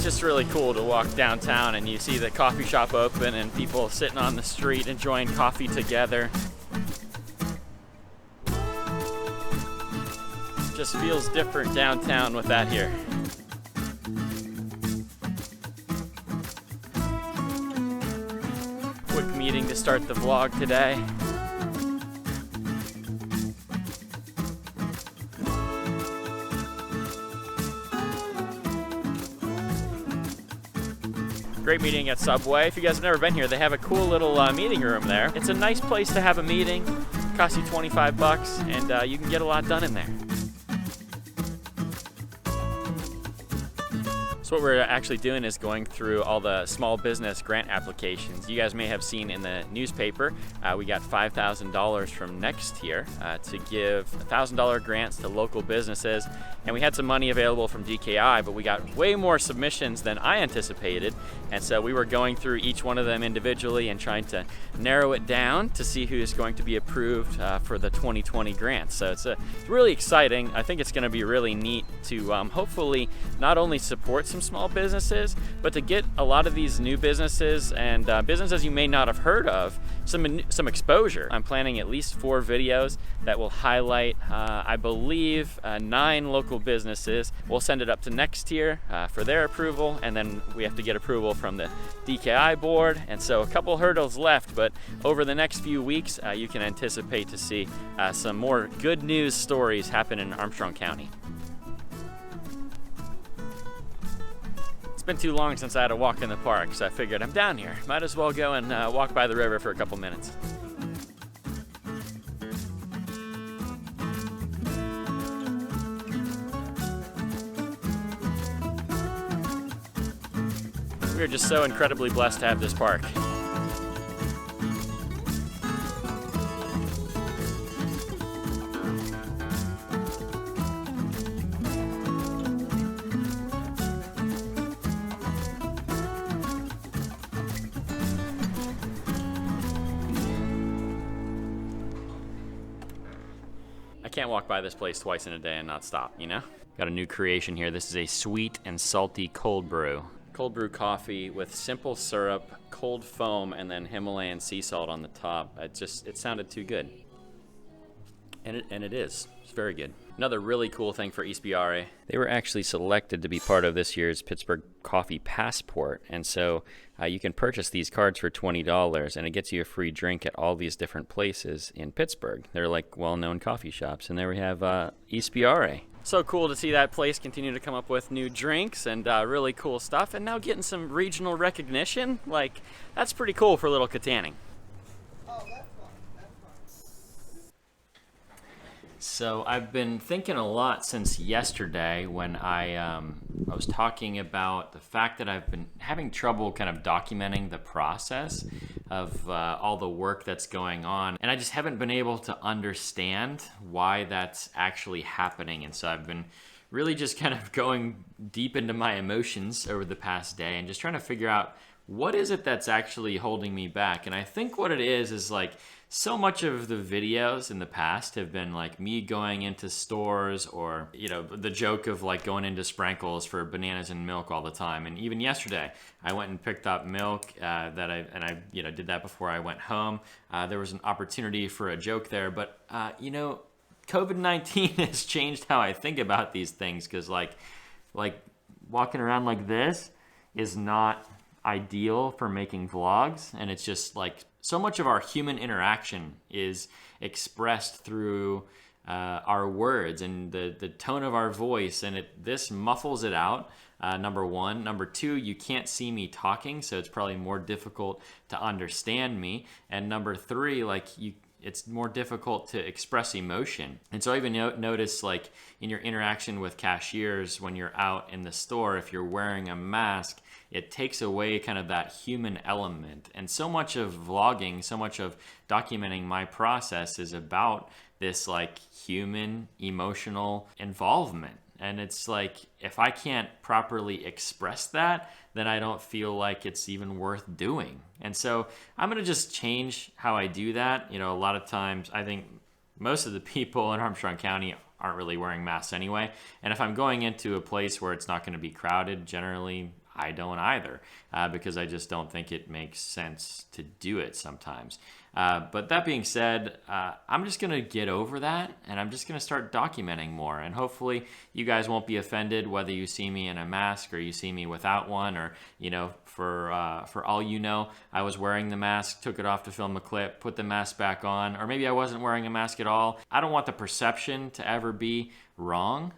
just really cool to walk downtown and you see the coffee shop open and people sitting on the street enjoying coffee together. Just feels different downtown with that here. Quick meeting to start the vlog today. Great meeting at Subway. If you guys have never been here, they have a cool little meeting room there. It's a nice place to have a meeting. It costs you 25 bucks and you can get a lot done in there. So what we're actually doing is going through all the small business grant applications. You guys may have seen in the newspaper, we got $5,000 from Next here to give $1,000 grants to local businesses. And we had some money available from DKI, but we got way more submissions than I anticipated. And so we were going through each one of them individually and trying to narrow it down to see who's going to be approved for the 2020 grants. So it's really exciting. I think it's gonna be really neat to hopefully not only support some small businesses, but to get a lot of these new businesses and businesses you may not have heard of some exposure. I'm planning at least 4 videos that will highlight, I believe, 9 local businesses. We'll send it up to Next here for their approval, and then we have to get approval from the DKI board. And so a couple hurdles left, but over the next few weeks, you can anticipate to see some more good news stories happen in Armstrong County. Been too long since I had a walk in the park, so I figured I'm down here. Might as well go and walk by the river for a couple minutes. We are just so incredibly blessed to have this park. I can't walk by this place twice in a day and not stop, you know? Got a new creation here. This is a sweet and salty cold brew. Cold brew coffee with simple syrup, cold foam, and then Himalayan sea salt on the top. It sounded too good. And it is. It's very good. Another really cool thing for East BRA, they were actually selected to be part of this year's Pittsburgh Coffee Passport. And so you can purchase these cards for $20 and it gets you a free drink at all these different places in Pittsburgh. They're like well-known coffee shops. And there we have East BRA. So cool to see that place continue to come up with new drinks and really cool stuff. And now getting some regional recognition. Like, that's pretty cool for little Kittanning. So I've been thinking a lot since yesterday when I was talking about the fact that I've been having trouble kind of documenting the process of all the work that's going on. And I just haven't been able to understand why that's actually happening. And so I've been really just kind of going deep into my emotions over the past day and just trying to figure out what is it that's actually holding me back. And I think what it is like, so much of the videos in the past have been like me going into stores or, you know, the joke of like going into Sprinkles for bananas and milk all the time. And even yesterday, I went and picked up milk I did that before I went home. There was an opportunity for a joke there, but COVID-19 has changed how I think about these things because like walking around like this is not ideal for making vlogs, and it's just like so much of our human interaction is expressed through our words and the tone of our voice, and this muffles it out, number one. Number two, you can't see me talking, so it's probably more difficult to understand me. And number three, it's more difficult to express emotion. And so I even notice like in your interaction with cashiers when you're out in the store, if you're wearing a mask, it takes away kind of that human element. And so much of vlogging, so much of documenting my process is about this like human emotional involvement. And it's like, if I can't properly express that, then I don't feel like it's even worth doing. And so I'm gonna just change how I do that. You know, a lot of times I think most of the people in Armstrong County aren't really wearing masks anyway. And if I'm going into a place where it's not gonna be crowded, generally I don't either, because I just don't think it makes sense to do it sometimes. But that being said, I'm just going to get over that, and I'm just going to start documenting more. And hopefully you guys won't be offended whether you see me in a mask or you see me without one, or, you know, for all you know, I was wearing the mask, took it off to film a clip, put the mask back on, or maybe I wasn't wearing a mask at all. I don't want the perception to ever be wrong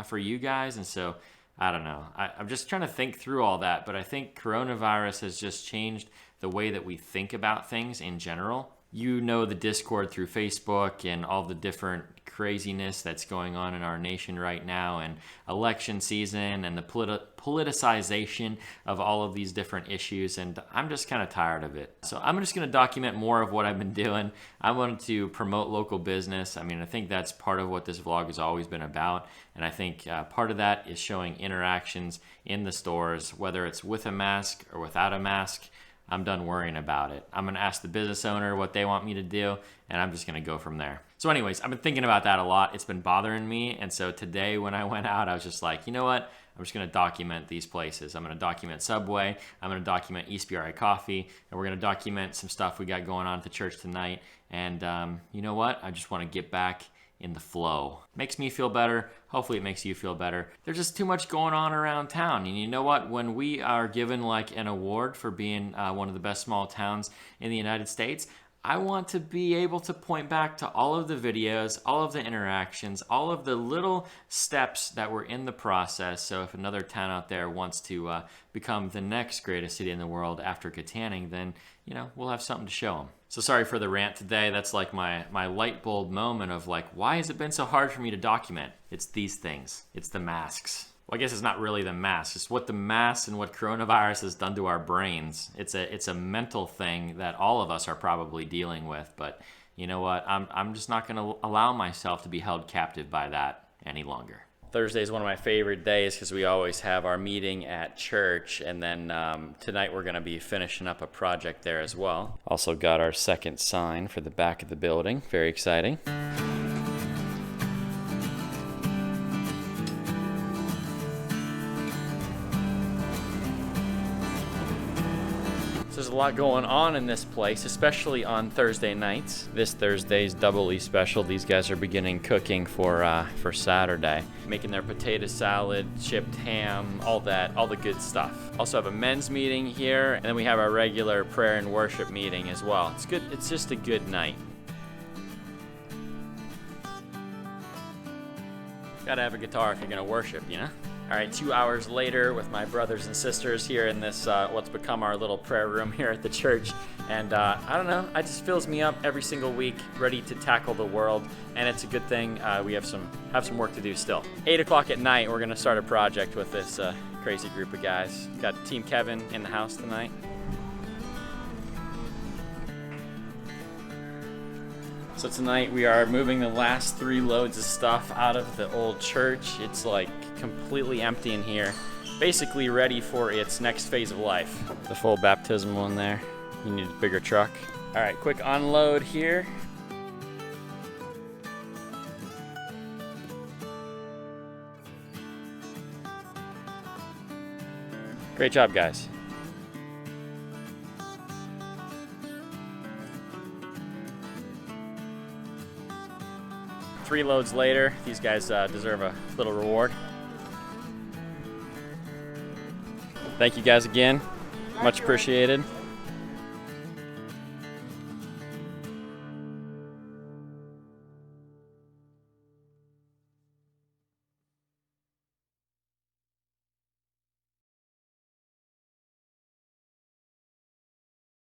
for you guys. And so I don't know. I'm just trying to think through all that, but I think coronavirus has just changed the way that we think about things in general. You know, the Discord through Facebook and all the different craziness that's going on in our nation right now, and election season and the politicization of all of these different issues, and I'm just kind of tired of it. So I'm just going to document more of what I've been doing. I wanted to promote local business. I mean, I think that's part of what this vlog has always been about, and I think part of that is showing interactions in the stores, whether it's with a mask or without a mask. I'm done worrying about it. I'm gonna ask the business owner what they want me to do, and I'm just gonna go from there. So anyways, I've been thinking about that a lot. It's been bothering me, and so today when I went out, I was just like, you know what? I'm just gonna document these places. I'm gonna document Subway, I'm gonna document East BRI Coffee, and we're gonna document some stuff we got going on at the church tonight. And you know what? I just wanna get back in the flow. Makes me feel better. Hopefully it makes you feel better. There's just too much going on around town. And you know what? When we are given like an award for being one of the best small towns in the United States, I want to be able to point back to all of the videos, all of the interactions, all of the little steps that were in the process. So if another town out there wants to become the next greatest city in the world after Kittanning, then, you know, we'll have something to show them. So sorry for the rant today. That's like my light bulb moment of like, why has it been so hard for me to document? It's these things. It's the masks. Well, I guess it's not really the masks. It's what the masks and what coronavirus has done to our brains. It's a mental thing that all of us are probably dealing with. But you know what? I'm just not going to allow myself to be held captive by that any longer. Thursday is one of my favorite days because we always have our meeting at church, and then tonight we're going to be finishing up a project there as well. Also got our second sign for the back of the building. Very exciting. There's a lot going on in this place, especially on Thursday nights. This Thursday's doubly special. These guys are beginning cooking for Saturday. Making their potato salad, chipped ham, all that, all the good stuff. Also have a men's meeting here, and then we have our regular prayer and worship meeting as well. It's good. It's just a good night. Gotta have a guitar if you're gonna worship, you know? All right, 2 hours later with my brothers and sisters here in this, what's become our little prayer room here at the church. And I don't know, it just fills me up every single week, ready to tackle the world. And it's a good thing we have some work to do still. 8 o'clock at night, we're gonna start a project with this crazy group of guys. Got Team Kevin in the house tonight. So tonight we are moving the last 3 loads of stuff out of the old church. It's like completely empty in here, basically ready for its next phase of life. The full baptismal in there. You need a bigger truck. All right, quick unload here. Great job, guys. Three loads later, these guys deserve a little reward. Thank you guys again. Much appreciated.